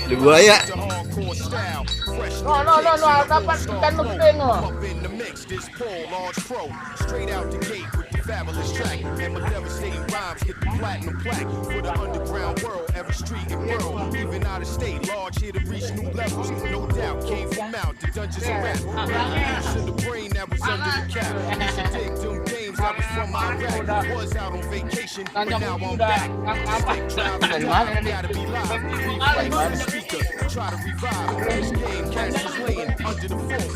Di buaya. No, dapat ikan nukting loh. Fabulous track and my devastating rhymes hit the platinum plaque for the underground world, every street and world, even out of state, large here to reach new levels. No doubt, came from out the dungeons of rap. Use of the brain that was under the cap. Used to dig them games that was from my rap. Was out on vacation, but now I'm back. Stick driving, gotta be live. Replay on the speaker, try to revive this game. Cats is laying under the phone.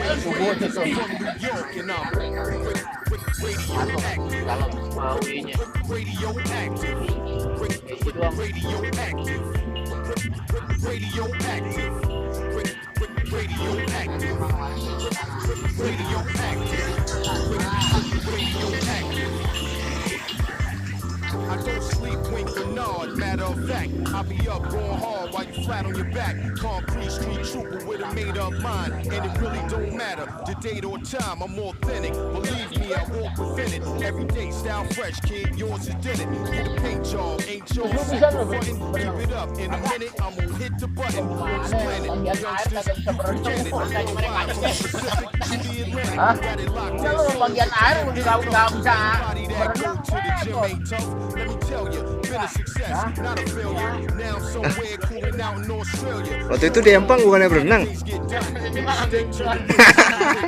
I'm from New York and I'm radioactive. Radioactive. Radioactive. Radioactive. Radioactive. Radioactive. I don't sleep, wink or nod. Matter of fact, I'll be up going hard while you flat on your back. Concrete street trooper with a made-up mind, and it really don't matter the date or time. I'm authentic, believe me, I walk within it. Everyday style fresh, kid, yours is did it. Get a paint job, ain't yours. Keep it up in a minute. I'm gonna hit the button. Explain it, youngsters, you forget it. Got it locked in. Bagian air nggak bisa berenang. Let me tell you, been a success, not a failure. Now somewhere cooling out in Australia. Waktu itu di Empang bukannya berenang.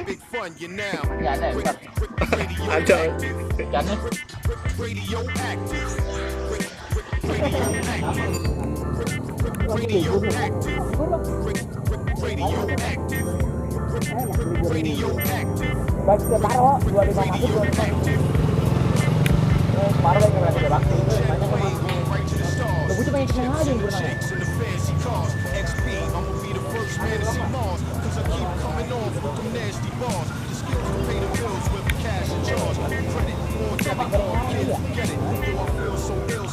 Big fun, you now. Ada. Radioactive. Radioactive. Radioactive. Radioactive. Baik kita taruh 25 baru yang lagi bakti itu banyak memang. Lu butuh banyak yang aja yang berenang.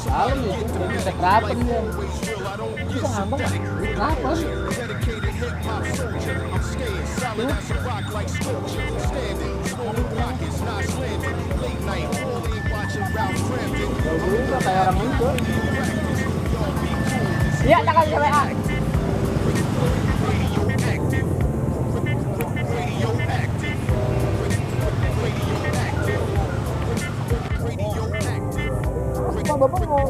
Dalem itu bisa kerapen ya. Bisa ngambang lah. Kerapen. Juga kayak orang itu. Iya, jangan WA. Bapak mau